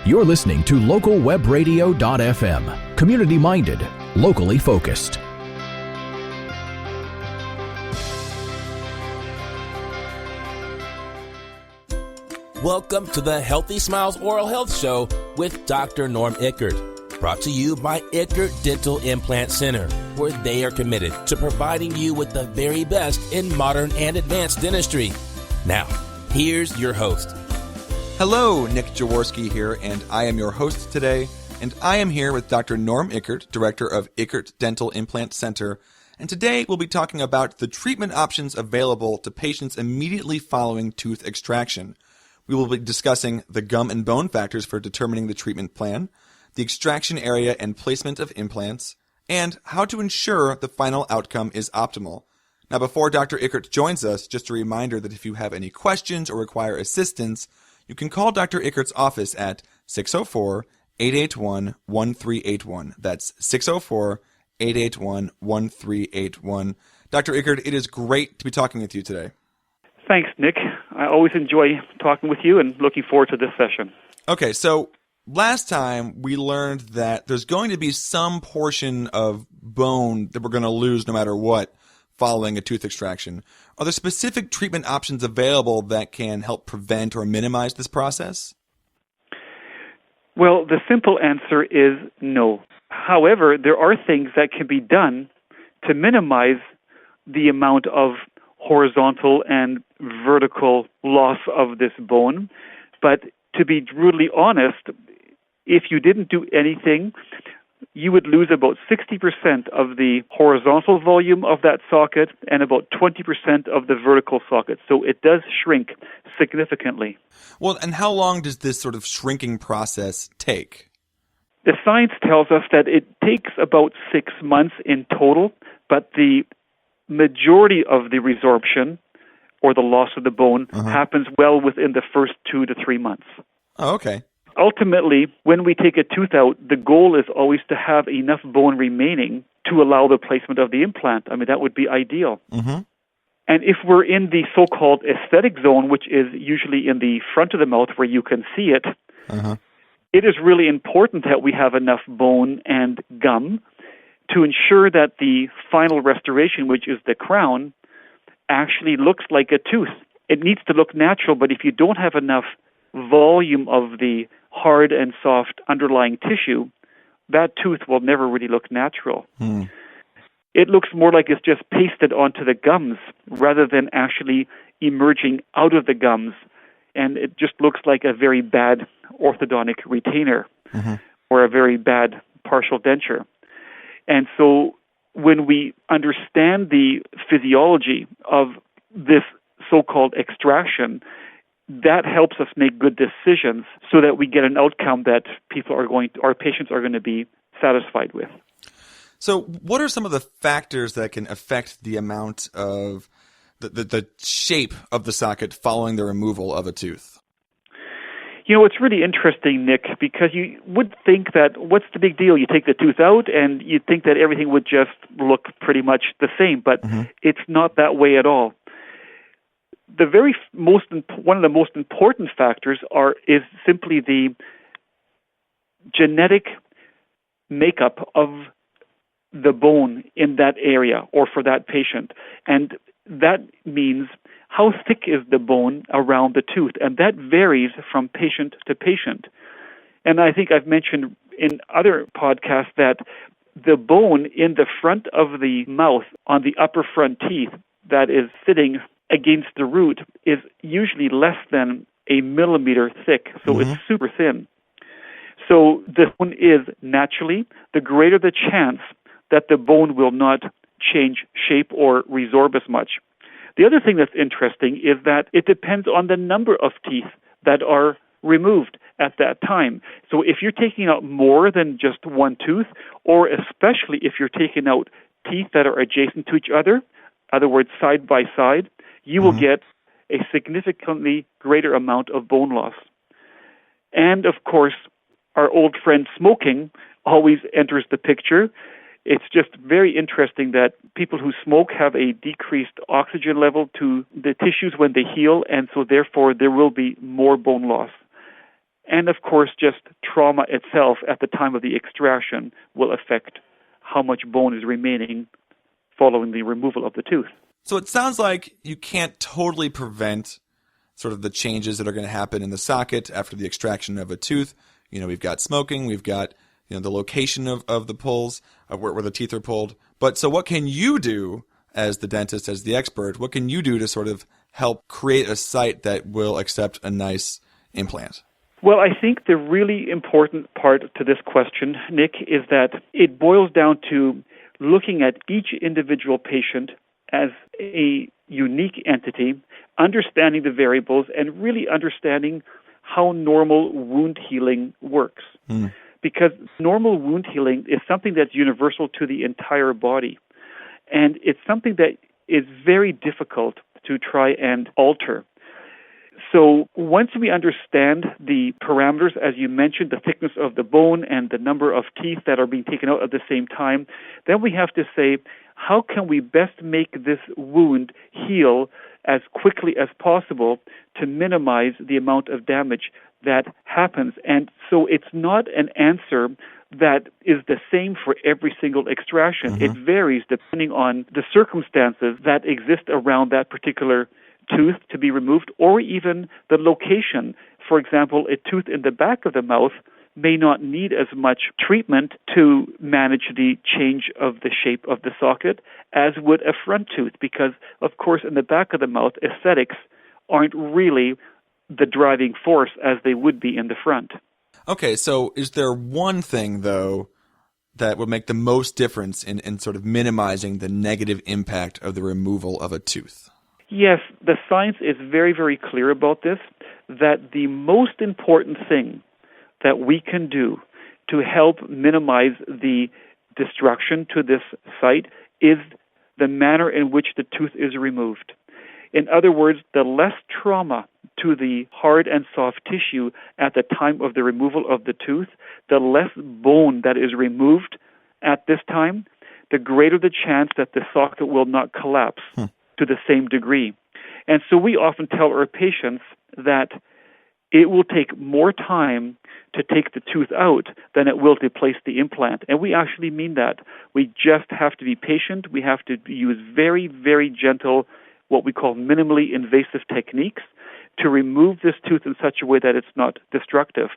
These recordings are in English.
You're listening to localwebradio.fm. Community-minded, locally focused. Welcome to the Healthy Smiles Oral Health Show with Dr. Norm Ickert, brought to you by Ickert Dental Implant Centre, where they are committed to providing you with the very best in modern and advanced dentistry. Now, here's your host. Hello, Nick Jaworski here, and I am your host today, and I am here with Dr. Norm Ickert, Director of Ickert Dental Implant Centre, and today we'll be talking about the treatment options available to patients immediately following tooth extraction. We will be discussing the gum and bone factors for determining the treatment plan, the extraction area and placement of implants, and how to ensure the final outcome is optimal. Now, before Dr. Ickert joins us, just a reminder that if you have any questions or require assistance, you can call Dr. Ickert's office at 604-881-1381. That's 604-881-1381. Dr. Ickert, it is great to be talking with you today. Thanks, Nick. I always enjoy talking with you and looking forward to this session. Okay, so last time we learned that there's going to be some portion of bone that we're going to lose no matter what following a tooth extraction. Are there specific treatment options available that can help prevent or minimize this process? Well, the simple answer is no. However, there are things that can be done to minimize the amount of horizontal and vertical loss of this bone. But to be brutally honest, if you didn't do anything, you would lose about 60% of the horizontal volume of that socket and about 20% of the vertical socket. So it does shrink significantly. Well, and how long does this sort of shrinking process take? The science tells us that it takes about 6 months in total, but the majority of the resorption or the loss of the bone happens well within the first 2 to 3 months. Oh, okay. Ultimately, when we take a tooth out, the goal is always to have enough bone remaining to allow the placement of the implant. I mean, that would be ideal. Mm-hmm. And if we're in the so-called aesthetic zone, which is usually in the front of the mouth where you can see it, it is really important that we have enough bone and gum to ensure that the final restoration, which is the crown, actually looks like a tooth. It needs to look natural, but if you don't have enough volume of the hard and soft underlying tissue, that tooth will never really look natural. It looks more like it's just pasted onto the gums rather than actually emerging out of the gums, and it just looks like a very bad orthodontic retainer or a very bad partial denture. And so when we understand the physiology of this so-called extraction, that helps us make good decisions so that we get an outcome that our patients are going to be satisfied with. So what are some of the factors that can affect the amount of the shape of the socket following the removal of a tooth? You know, it's really interesting, Nick, because you would think that what's the big deal? You take the tooth out and you'd think that everything would just look pretty much the same, but it's not that way at all. One of the most important factors is simply the genetic makeup of the bone in that area or for that patient. And that means how thick is the bone around the tooth, and that varies from patient to patient. And I think I've mentioned in other podcasts that the bone in the front of the mouth on the upper front teeth that is sitting against the root is usually less than a millimeter thick, so it's super thin. So the bone is naturally, the greater the chance that the bone will not change shape or resorb as much. The other thing that's interesting is that it depends on the number of teeth that are removed at that time. So if you're taking out more than just one tooth, or especially if you're taking out teeth that are adjacent to each other, in other words, side by side, you will get a significantly greater amount of bone loss. And, of course, our old friend smoking always enters the picture. It's just very interesting that people who smoke have a decreased oxygen level to the tissues when they heal, and so therefore there will be more bone loss. And of course, just trauma itself at the time of the extraction will affect how much bone is remaining following the removal of the tooth. So it sounds like you can't totally prevent sort of the changes that are going to happen in the socket after the extraction of a tooth. You know, we've got smoking, we've got, you know, the location of the pulls, where the teeth are pulled. But so what can you do as the dentist, as the expert, what can you do to sort of help create a site that will accept a nice implant? Well, I think the really important part to this question, Nick, is that it boils down to looking at each individual patient as a unique entity, understanding the variables, and really understanding how normal wound healing works. Because normal wound healing is something that's universal to the entire body. And it's something that is very difficult to try and alter. So once we understand the parameters, as you mentioned, the thickness of the bone and the number of teeth that are being taken out at the same time, then we have to say, how can we best make this wound heal as quickly as possible to minimize the amount of damage that happens? And so it's not an answer that is the same for every single extraction. It varies depending on the circumstances that exist around that particular tooth to be removed, or even the location. For example, a tooth in the back of the mouth may not need as much treatment to manage the change of the shape of the socket as would a front tooth, because, of course, in the back of the mouth, aesthetics aren't really the driving force as they would be in the front. Okay, so is there one thing, though, that would make the most difference in sort of minimizing the negative impact of the removal of a tooth? Yes, the science is very, very clear about this, that the most important thing that we can do to help minimize the destruction to this site is the manner in which the tooth is removed. In other words, the less trauma to the hard and soft tissue at the time of the removal of the tooth, the less bone that is removed at this time, the greater the chance that the socket will not collapse to the same degree. And so we often tell our patients that it will take more time to take the tooth out than it will to place the implant. And we actually mean that. We just have to be patient. We have to use very, very gentle, what we call minimally invasive techniques to remove this tooth in such a way that it's not destructive.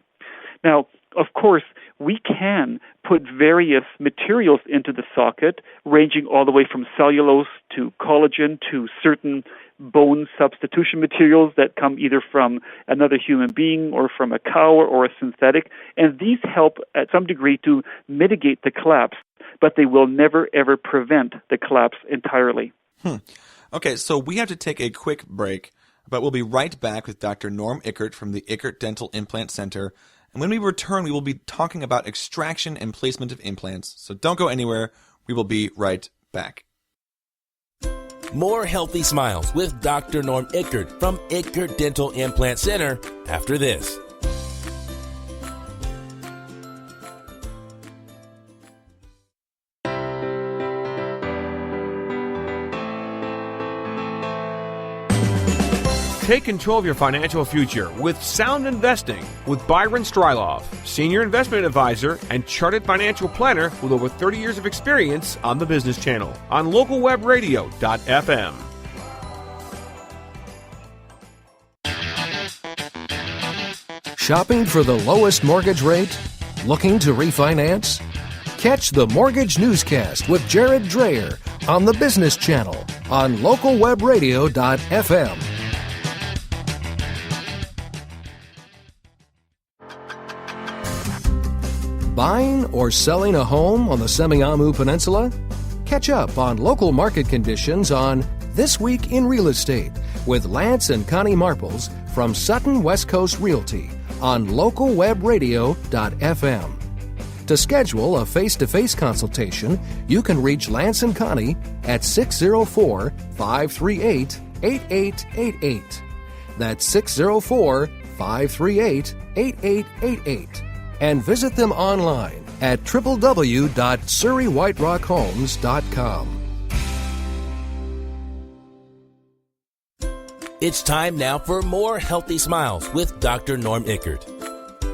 Now, of course, we can put various materials into the socket, ranging all the way from cellulose to collagen to certain bone substitution materials that come either from another human being or from a cow or a synthetic. And these help at some degree to mitigate the collapse, but they will never, ever prevent the collapse entirely. Okay, so we have to take a quick break, but we'll be right back with Dr. Norm Ickert from the Ickert Dental Implant Centre. And when we return, we will be talking about extraction and placement of implants. So don't go anywhere. We will be right back. More Healthy Smiles with Dr. Norm Ickert from Ickert Dental Implant Centre after this. Take control of your financial future with sound investing with Byron Stryloff, Senior Investment Advisor and Chartered Financial Planner with over 30 years of experience on the Business Channel on localwebradio.fm. Shopping for the lowest mortgage rate? Looking to refinance? Catch the Mortgage Newscast with Jared Dreyer on the Business Channel on localwebradio.fm. Buying or selling a home on the Semiahmoo Peninsula? Catch up on local market conditions on This Week in Real Estate with Lance and Connie Marples from Sutton West Coast Realty on localwebradio.fm. To schedule a face-to-face consultation, you can reach Lance and Connie at 604-538-8888. That's 604-538-8888. And visit them online at www.surreywhiterockhomes.com. It's time now for more Healthy Smiles with Dr. Norm Ickert.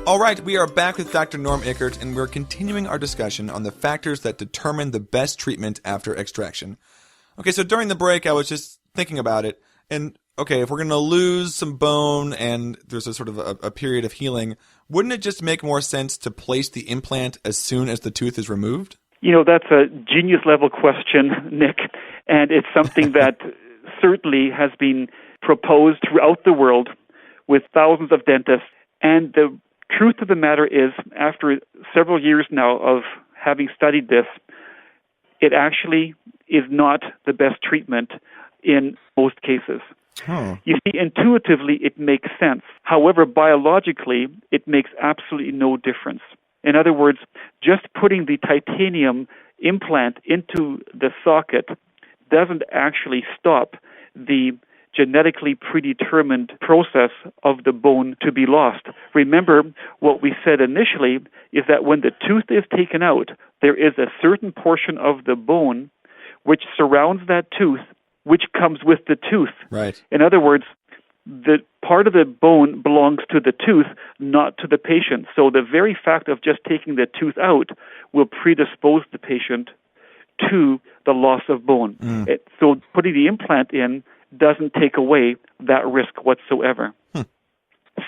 All right, we are back with Dr. Norm Ickert, and we're continuing our discussion on the factors that determine the best treatment after extraction. Okay, so during the break, I was just thinking about it, and okay, if we're going to lose some bone and there's a sort of a period of healing, wouldn't it just make more sense to place the implant as soon as the tooth is removed? That's a genius-level question, Nick, and it's something that certainly has been proposed throughout the world with thousands of dentists. And the truth of the matter is, after several years now of having studied this, it actually is not the best treatment in most cases. You see, intuitively, it makes sense. However, biologically, it makes absolutely no difference. In other words, just putting the titanium implant into the socket doesn't actually stop the genetically predetermined process of the bone to be lost. Remember, what we said initially is that when the tooth is taken out, there is a certain portion of the bone which surrounds that tooth, which comes with the tooth. Right. In other words, the part of the bone belongs to the tooth, not to the patient. So the very fact of just taking the tooth out will predispose the patient to the loss of bone. So putting the implant in doesn't take away that risk whatsoever.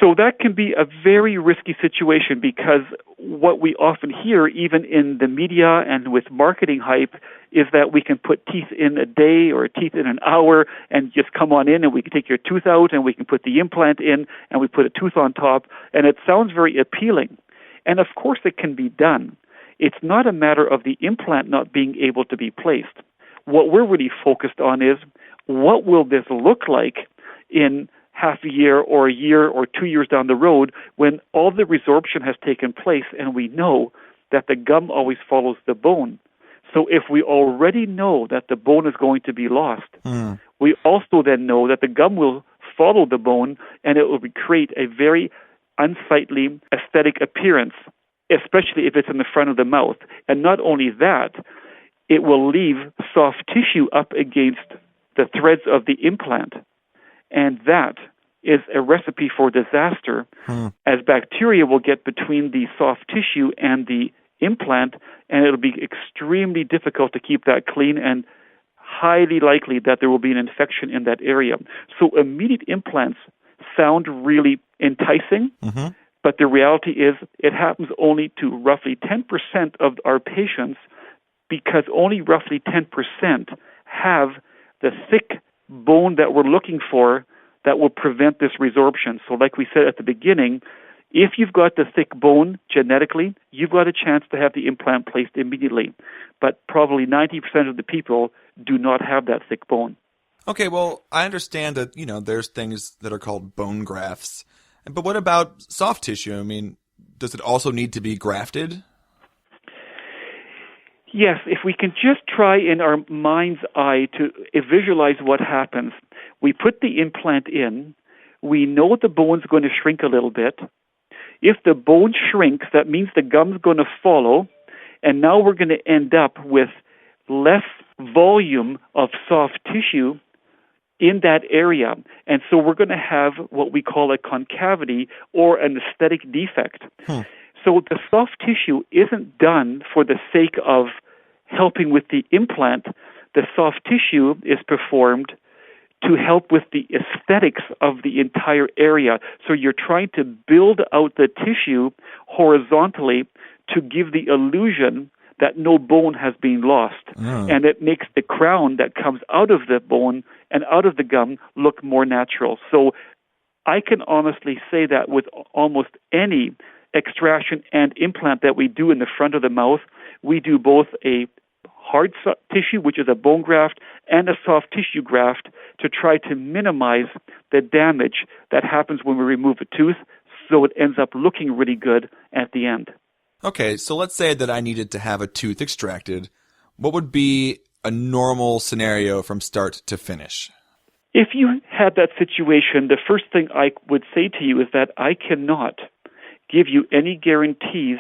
So that can be a very risky situation, because what we often hear, even in the media and with marketing hype, is that we can put teeth in a day or teeth in an hour and just come on in and we can take your tooth out and we can put the implant in and we put a tooth on top. And it sounds very appealing. And of course it can be done. It's not a matter of the implant not being able to be placed. What we're really focused on is, what will this look like in half a year or 2 years down the road when all the resorption has taken place and we know that the gum always follows the bone. So if we already know that the bone is going to be lost, we also then know that the gum will follow the bone and it will create a very unsightly aesthetic appearance, especially if it's in the front of the mouth. And not only that, it will leave soft tissue up against the threads of the implant. And that is a recipe for disaster, as bacteria will get between the soft tissue and the implant, and it'll be extremely difficult to keep that clean and highly likely that there will be an infection in that area. So immediate implants sound really enticing, but the reality is it happens only to roughly 10% of our patients, because only roughly 10% have the thick bone that we're looking for that will prevent this resorption. So like we said at the beginning, if you've got the thick bone genetically, you've got a chance to have the implant placed immediately. But probably 90% of the people do not have that thick bone. Okay, well, I understand that, there's things that are called bone grafts. But what about soft tissue? I mean, does it also need to be grafted? Yes, if we can just try in our mind's eye to visualize what happens. We put the implant in. We know the bone's going to shrink a little bit. If the bone shrinks, that means the gum's going to follow, and now we're going to end up with less volume of soft tissue in that area. And so we're going to have what we call a concavity or an aesthetic defect. So the soft tissue isn't done for the sake of helping with the implant. The soft tissue is performed to help with the aesthetics of the entire area. So you're trying to build out the tissue horizontally to give the illusion that no bone has been lost. And it makes the crown that comes out of the bone and out of the gum look more natural. So I can honestly say that with almost any extraction and implant that we do in the front of the mouth, we do both a hard tissue, which is a bone graft, and a soft tissue graft to try to minimize the damage that happens when we remove a tooth, so it ends up looking really good at the end. Okay, so let's say that I needed to have a tooth extracted. What would be a normal scenario from start to finish? If you had that situation, the first thing I would say to you is that I cannot give you any guarantees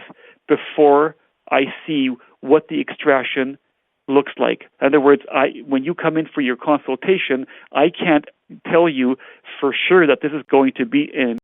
before I see what the extraction looks like. In other words, when you come in for your consultation, I can't tell you for sure that this is going to be an